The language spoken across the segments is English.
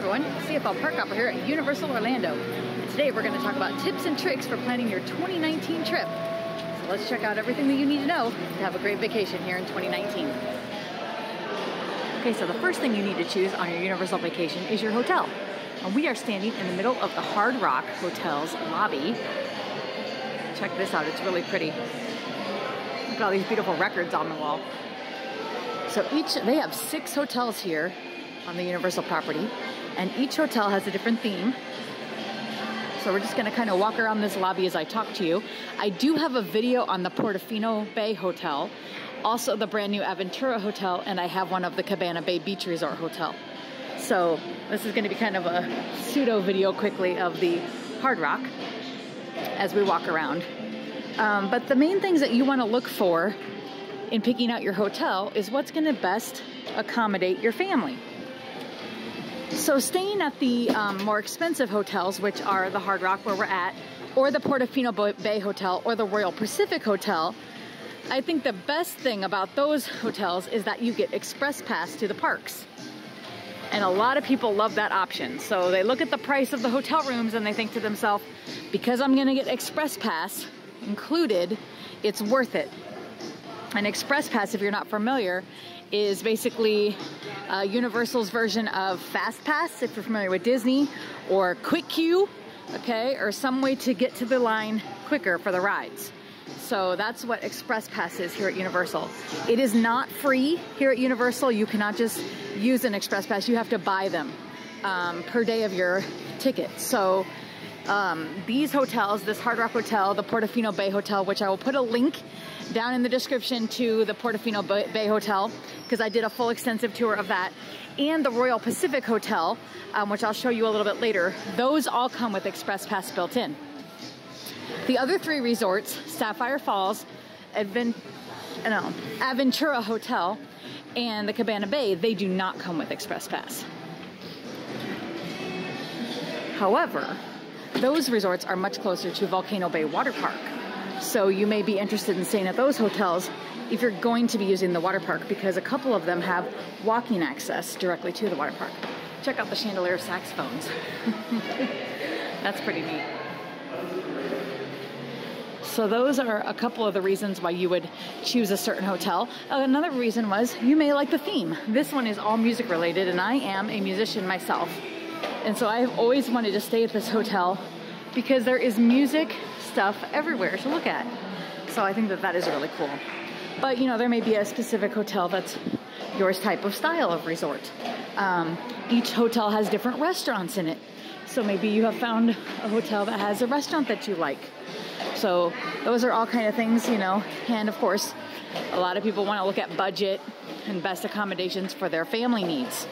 everyone, CFL Park Hopper here at Universal Orlando. Today we're going to talk about tips and tricks for planning your 2019 trip. So let's check out everything that you need to know to have a great vacation here in 2019. Okay, so the first thing you need to choose on your Universal vacation is your hotel. And we are standing in the middle of the Hard Rock Hotel's lobby. Check this out, it's really pretty. Look at all these beautiful records on the wall. So they have 6 hotels here on the Universal property, and each hotel has a different theme. So we're just gonna kind of walk around this lobby as I talk to you. I do have a video on the Portofino Bay Hotel, also the brand new Aventura Hotel, and I have one of the Cabana Bay Beach Resort Hotel. So this is gonna be kind of a pseudo video quickly of the Hard Rock as we walk around. But the main things that you wanna look for in picking out your hotel is what's gonna best accommodate your family. So staying at the more expensive hotels, which are the Hard Rock where we're at, or the Portofino Bay Hotel, or the Royal Pacific Hotel, I think the best thing about those hotels is that you get express pass to the parks. And a lot of people love that option. So they look at the price of the hotel rooms and they think to themselves, because I'm gonna get express pass included, it's worth it. An express pass, if you're not familiar, is basically Universal's version of Fast Pass, if you're familiar with Disney, or Quick Queue, okay, or some way to get to the line quicker for the rides. So that's what Express Pass is here at Universal. It is not free here at Universal. You cannot just use an Express Pass. You have to buy them per day of your ticket. So these hotels, this Hard Rock Hotel, the Portofino Bay Hotel, which I will put a link down in the description to the Portofino Bay Hotel, because I did a full extensive tour of that, and the Royal Pacific Hotel, which I'll show you a little bit later. Those all come with Express Pass built in. The other 3 resorts, Sapphire Falls, Aventura Hotel, and the Cabana Bay, they do not come with Express Pass. However, those resorts are much closer to Volcano Bay Water Park. So you may be interested in staying at those hotels if you're going to be using the water park, because a couple of them have walking access directly to the water park. Check out the chandelier saxophones. That's pretty neat. So those are a couple of the reasons why you would choose a certain hotel. Another reason was you may like the theme. This one is all music related, and I am a musician myself. And so I've always wanted to stay at this hotel because there is music stuff everywhere to look at. So I think that that is really cool. But you know, there may be a specific hotel that's your type of style of resort. Each hotel has different restaurants in it. So maybe you have found a hotel that has a restaurant that you like. So those are all kind of things, you know, and of course, a lot of people want to look at budget and best accommodations for their family needs.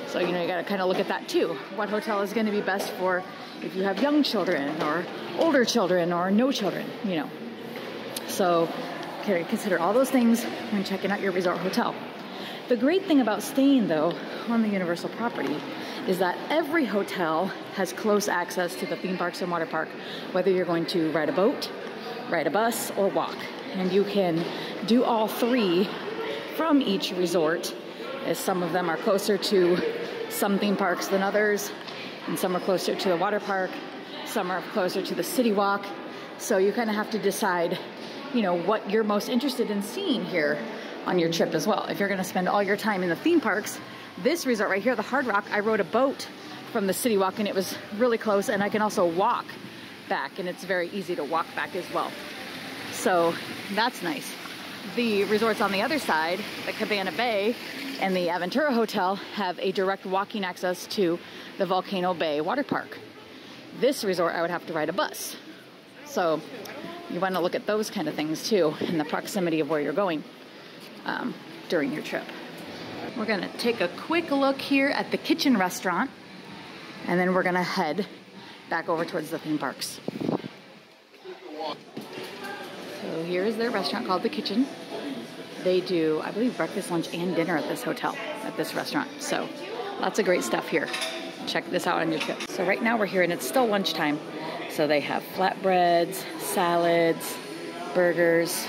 So, you know, you got to kind of look at that too. What hotel is going to be best for if you have young children or older children or no children, you know. So consider all those things when checking out your resort hotel. The great thing about staying though on the Universal property is that every hotel has close access to the theme parks and water park, whether you're going to ride a boat, ride a bus, or walk. And you can do all 3 from each resort, as some of them are closer to some theme parks than others, and some are closer to the water park, some are closer to the city walk. So you kind of have to decide, you know, what you're most interested in seeing here on your trip as well. If you're going to spend all your time in the theme parks, this resort right here, the Hard Rock, I rode a boat from the city walk and it was really close, and I can also walk back, and it's very easy to walk back as well. So that's nice. The resorts on the other side, the Cabana Bay and the Aventura Hotel, have a direct walking access to the Volcano Bay Water Park. This resort, I would have to ride a bus. So you want to look at those kind of things too, in the proximity of where you're going during your trip. We're going to take a quick look here at the Kitchen restaurant, and then we're going to head back over towards the theme parks. So here's their restaurant called the Kitchen. They do, I believe, breakfast, lunch, and dinner at this hotel, at this restaurant. So lots of great stuff here. Check this out on your trip. So right now we're here and it's still lunchtime. So they have flatbreads, salads, burgers,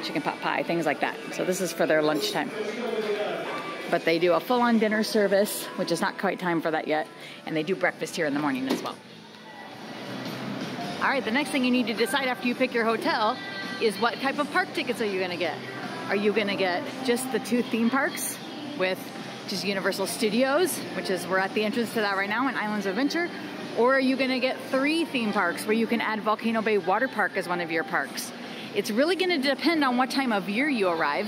chicken pot pie, things like that. So this is for their lunchtime. But they do a full-on dinner service, which is not quite time for that yet. And they do breakfast here in the morning as well. All right, the next thing you need to decide after you pick your hotel is what type of park tickets are you gonna get? Are you gonna get just the 2 theme parks with just Universal Studios, which is, we're at the entrance to that right now, in Islands of Adventure? Or are you gonna get 3 theme parks where you can add Volcano Bay Water Park as one of your parks? It's really gonna depend on what time of year you arrive.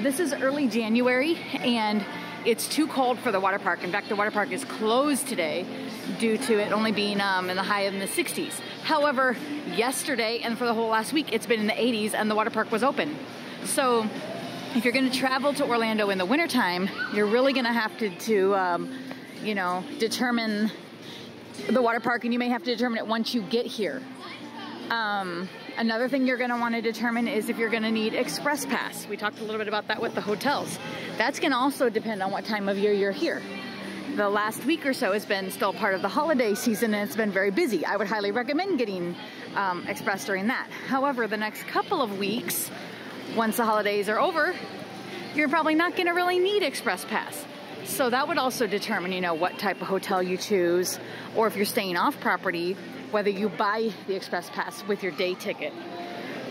This is early January and it's too cold for the water park. In fact, the water park is closed today due to it only being in the high in the 60s. However, yesterday and for the whole last week, it's been in the 80s and the water park was open. So if you're gonna travel to Orlando in the wintertime, you're really gonna have to you know, determine the water park, and you may have to determine it once you get here. Another thing you're gonna wanna determine is if you're gonna need Express Pass. We talked a little bit about that with the hotels. That's gonna also depend on what time of year you're here. The last week or so has been still part of the holiday season and it's been very busy. I would highly recommend getting Express during that. However, the next couple of weeks, once the holidays are over, you're probably not gonna really need Express Pass. So that would also determine, you know, what type of hotel you choose, or if you're staying off property, whether you buy the Express Pass with your day ticket.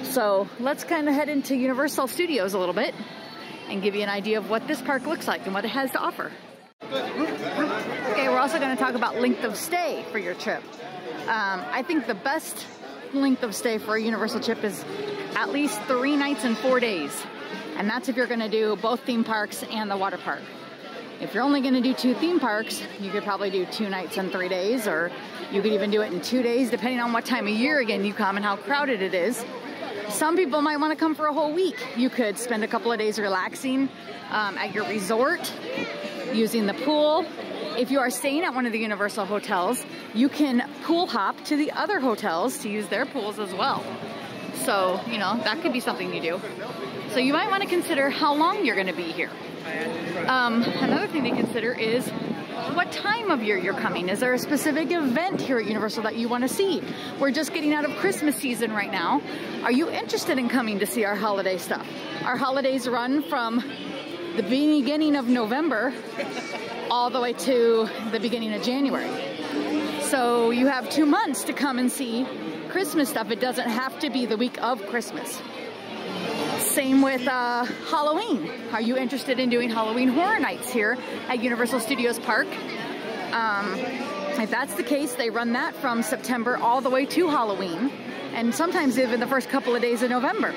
So let's kind of head into Universal Studios a little bit and give you an idea of what this park looks like and what it has to offer. Okay, we're also going to talk about length of stay for your trip. I think the best length of stay for a Universal trip is at least 3 nights and 4 days. And that's if you're going to do both theme parks and the water park. If you're only going to do 2 theme parks, you could probably do 2 nights and 3 days, or you could even do it in 2 days, depending on what time of year, again, you come and how crowded it is. Some people might want to come for a whole week. You could spend a couple of days relaxing at your resort, using the pool. If you are staying at one of the Universal hotels, you can pool hop to the other hotels to use their pools as well. So, you know, that could be something you do. So you might want to consider how long you're going to be here. Another thing to consider is what time of year you're coming. Is there a specific event here at Universal that you want to see? We're just getting out of Christmas season right now. Are you interested in coming to see our holiday stuff? Our holidays run from the beginning of November all the way to the beginning of January. So you have 2 months to come and see Christmas stuff. It doesn't have to be the week of Christmas. Same with Halloween. Are you interested in doing Halloween Horror Nights here at Universal Studios Park? If that's the case, they run that from September all the way to Halloween, and sometimes even the first couple of days of November.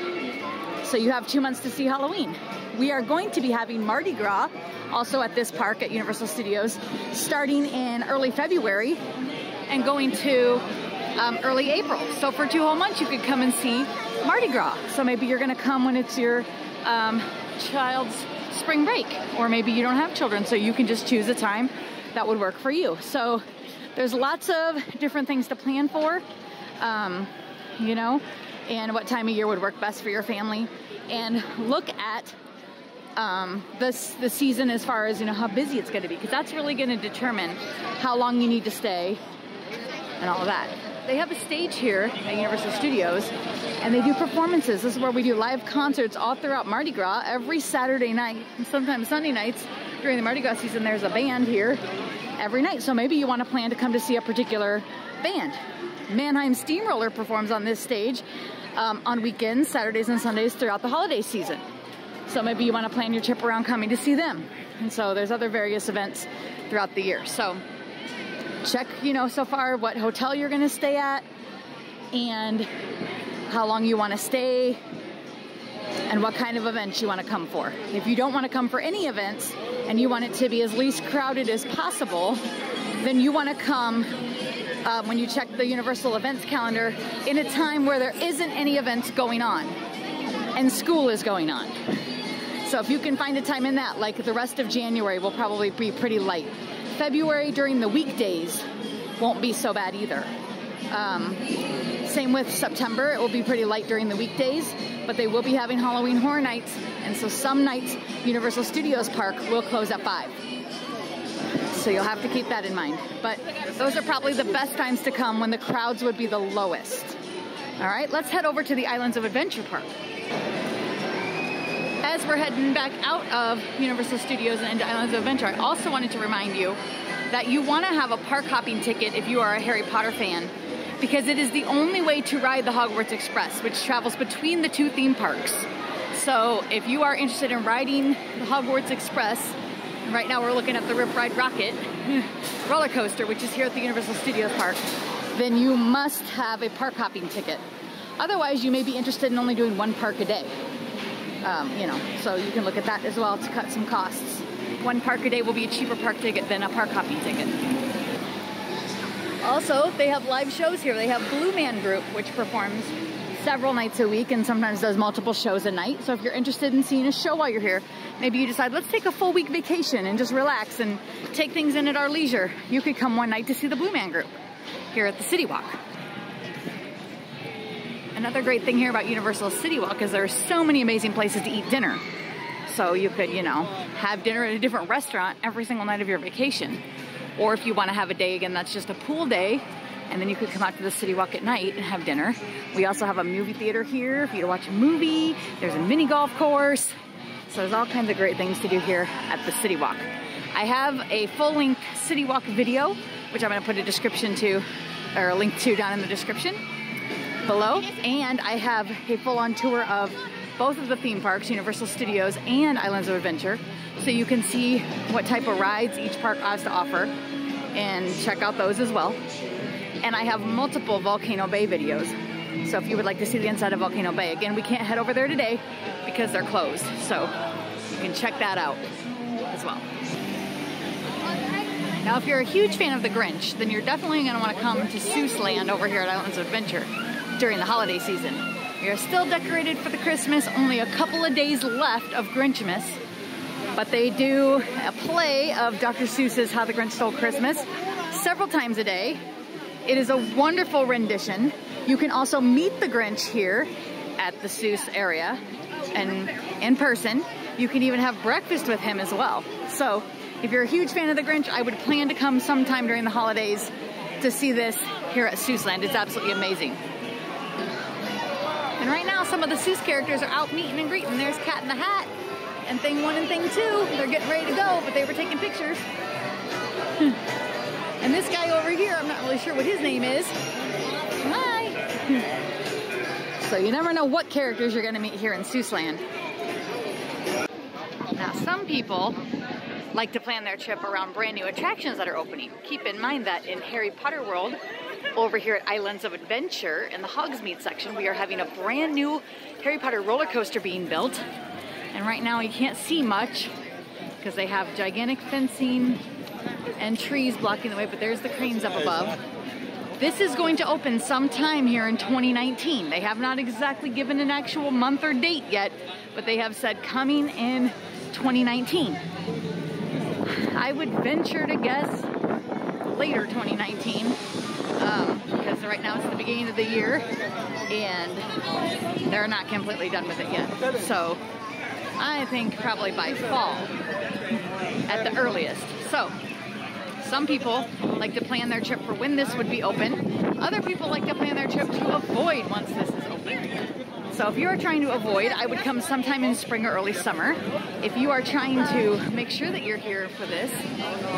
So you have 2 months to see Halloween. We are going to be having Mardi Gras also at this park at Universal Studios starting in early February and going to early April. So for 2 whole months you could come and see Mardi Gras. So maybe you're gonna come when it's your child's spring break, or maybe you don't have children, so you can just choose a time that would work for you. So there's lots of different things to plan for, you know, and what time of year would work best for your family. And look at the season as far as, you know, how busy it's going to be, because that's really going to determine how long you need to stay and all of that. They have a stage here at Universal Studios, and they do performances. This is where we do live concerts all throughout Mardi Gras every Saturday night, and sometimes Sunday nights during the Mardi Gras season. There's a band here every night, so maybe you want to plan to come to see a particular band. Mannheim Steamroller performs on this stage on weekends, Saturdays and Sundays throughout the holiday season. So maybe you want to plan your trip around coming to see them. And so there's other various events throughout the year. So check, you know, so far what hotel you're going to stay at and how long you want to stay and what kind of events you want to come for. If you don't want to come for any events and you want it to be as least crowded as possible, then you want to come when you check the Universal events calendar in a time where there isn't any events going on and school is going on. So if you can find a time in that, like the rest of January will probably be pretty light. February during the weekdays won't be so bad either. Same with September, it will be pretty light during the weekdays, but they will be having Halloween Horror Nights, and so some nights Universal Studios Park will close at 5. So you'll have to keep that in mind. But those are probably the best times to come when the crowds would be the lowest. All right, let's head over to the Islands of Adventure Park. as we're heading back out of Universal Studios and into Islands of Adventure, I also wanted to remind you that you want to have a park hopping ticket if you are a Harry Potter fan, because it is the only way to ride the Hogwarts Express, which travels between the two theme parks. So if you are interested in riding the Hogwarts Express, and right now we're looking at the Rip Ride Rocket roller coaster, which is here at the Universal Studios Park, then you must have a park hopping ticket. Otherwise, you may be interested in only doing one park a day. You know, so you can look at that as well to cut some costs. One park a day will be a cheaper park ticket than a park hopping ticket. Also, they have live shows here. They have Blue Man Group, which performs several nights a week and sometimes does multiple shows a night. So if you're interested in seeing a show while you're here, maybe you decide, let's take a full week vacation and just relax and take things in at our leisure. You could come one night to see the Blue Man Group here at the City Walk. Another great thing here about Universal City Walk is there are so many amazing places to eat dinner. So you could, you know, have dinner at a different restaurant every single night of your vacation. Or if you want to have a day, again, that's just a pool day, and then you could come out to the City Walk at night and have dinner. We also have a movie theater here for you to watch a movie. There's a mini golf course. So there's all kinds of great things to do here at the City Walk. I have a full-length City Walk video, which I'm going to put a description to, or a link to down in the description below. And I have a full-on tour of both of the theme parks, Universal Studios and Islands of Adventure, so you can see what type of rides each park has to offer and check out those as well. And I have multiple Volcano Bay videos. So if you would like to see the inside of Volcano Bay, again, we can't head over there today because they're closed. So you can check that out as well. Now, if you're a huge fan of the Grinch, then you're definitely going to want to come to Seuss Land over here at Islands of Adventure during the holiday season. We are still decorated for the Christmas, only a couple of days left of Grinchmas, but they do a play of Dr. Seuss's How the Grinch Stole Christmas several times a day. It is a wonderful rendition. You can also meet the Grinch here at the Seuss area and in person. You can even have breakfast with him as well. So if you're a huge fan of the Grinch, I would plan to come sometime during the holidays to see this here at Seuss Land. It's absolutely amazing. And right now, some of the Seuss characters are out meeting and greeting. There's Cat in the Hat and Thing 1 and Thing 2. They're getting ready to go, but they were taking pictures. And this guy over here, I'm not really sure what his name is. Hi. So you never know what characters you're going to meet here in Seuss Land. Now, some people like to plan their trip around brand new attractions that are opening. Keep in mind that in Harry Potter World, over here at Islands of Adventure in the Hogsmeade section, we are having a brand new Harry Potter roller coaster being built. And right now you can't see much because they have gigantic fencing and trees blocking the way, but there's the cranes up above. This is going to open sometime here in 2019. They have not exactly given an actual month or date yet, but they have said coming in 2019. I would venture to guess later 2019, because right now it's the beginning of the year and they're not completely done with it yet. So I think probably by fall at the earliest. So some people like to plan their trip for when this would be open. Other people like to plan their trip to avoid once this is open. So if you are trying to avoid, I would come sometime in spring or early summer. If you are trying to make sure that you're here for this,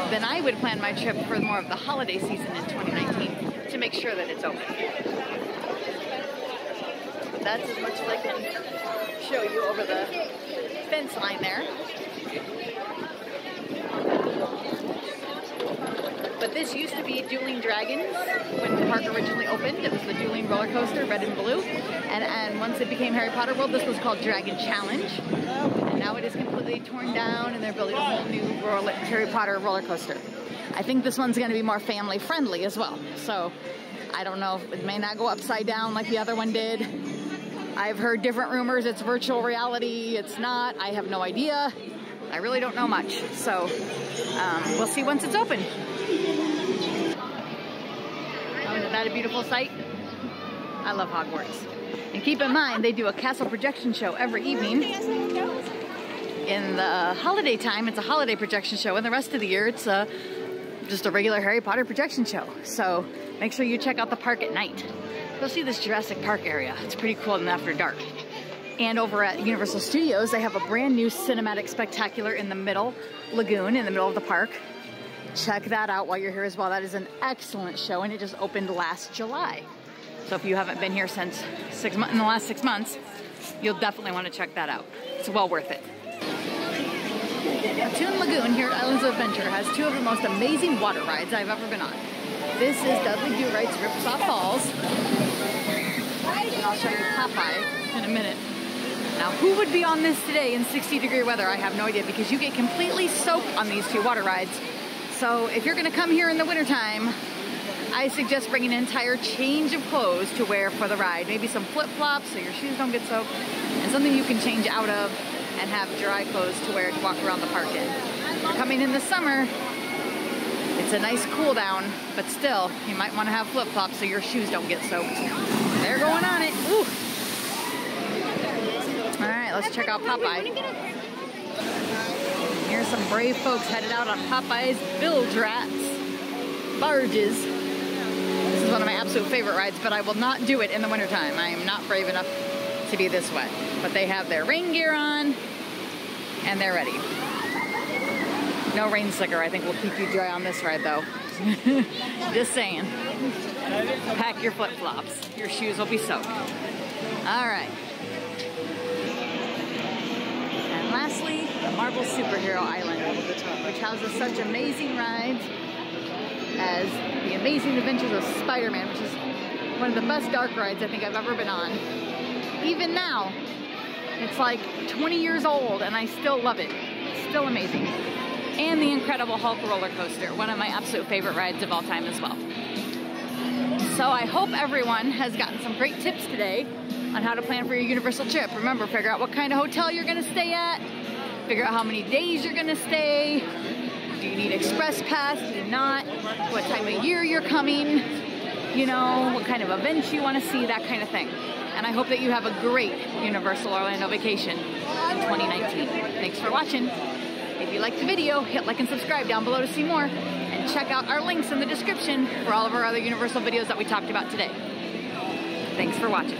then I would plan my trip for more of the holiday season in 2019 to make sure that it's open. That's as much as I can show you over the fence line there. But this used to be Dueling Dragons when the park originally opened. It was the Dueling roller coaster, red and blue. And once it became Harry Potter World, this was called Dragon Challenge. And now it is completely torn down and they're building a whole new Harry Potter roller coaster. I think this one's going to be more family friendly as well. So I don't know, it may not go upside down like the other one did. I've heard different rumors. It's virtual reality. It's not. I have no idea. I really don't know much. So we'll see once it's open. Oh, isn't that a beautiful sight? I love Hogwarts. And keep in mind, they do a castle projection show every evening. In the holiday time, it's a holiday projection show, and the rest of the year, it's just a regular Harry Potter projection show. So make sure you check out the park at night. You'll see this Jurassic Park area. It's pretty cool and after dark. And over at Universal Studios, they have a brand new cinematic spectacular in the middle lagoon, in the middle of the park. Check that out while you're here as well. That is an excellent show, and it just opened last July. So if you haven't been here since in the last 6 months, you'll definitely want to check that out. It's well worth it. Toon Lagoon here at Islands of Adventure has two of the most amazing water rides I've ever been on. This is Dudley Do-Right's Ripsaw Falls, and I'll show you Popeye in a minute. Now, who would be on this today in 60-degree weather? I have no idea, because you get completely soaked on these two water rides. So if you're going to come here in the wintertime, I suggest bringing an entire change of clothes to wear for the ride. Maybe some flip-flops so your shoes don't get soaked, and something you can change out of and have dry clothes to wear to walk around the park in. If you're coming in the summer, it's a nice cool down, but still, you might want to have flip-flops so your shoes don't get soaked. They're going on it. Ooh. All right, let's check out Popeye. Here's some brave folks headed out on Popeye's bilge rats barges. This is one of my absolute favorite rides, but I will not do it in the wintertime. I am not brave enough to be this wet. But they have their rain gear on, and they're ready. No rain slicker, I think will keep you dry on this ride though. Just saying. Pack your flip-flops. Your shoes will be soaked. All right. And lastly, the Marvel Superhero Island, which houses such amazing rides as The Amazing Adventures of Spider-Man, which is one of the best dark rides I think I've ever been on. Even now, it's like 20 years old and I still love it. It's still amazing. And the Incredible Hulk roller coaster, one of my absolute favorite rides of all time as well. So I hope everyone has gotten some great tips today on how to plan for your Universal trip. Remember, figure out what kind of hotel you're gonna stay at, figure out how many days you're gonna stay, do you need express pass, do you not, what time of year you're coming, you know, what kind of events you wanna see, that kind of thing. And I hope that you have a great Universal Orlando vacation in 2019. Thanks for watching. If you liked the video, hit like and subscribe down below to see more, and check out our links in the description for all of our other Universal videos that we talked about today. Thanks for watching.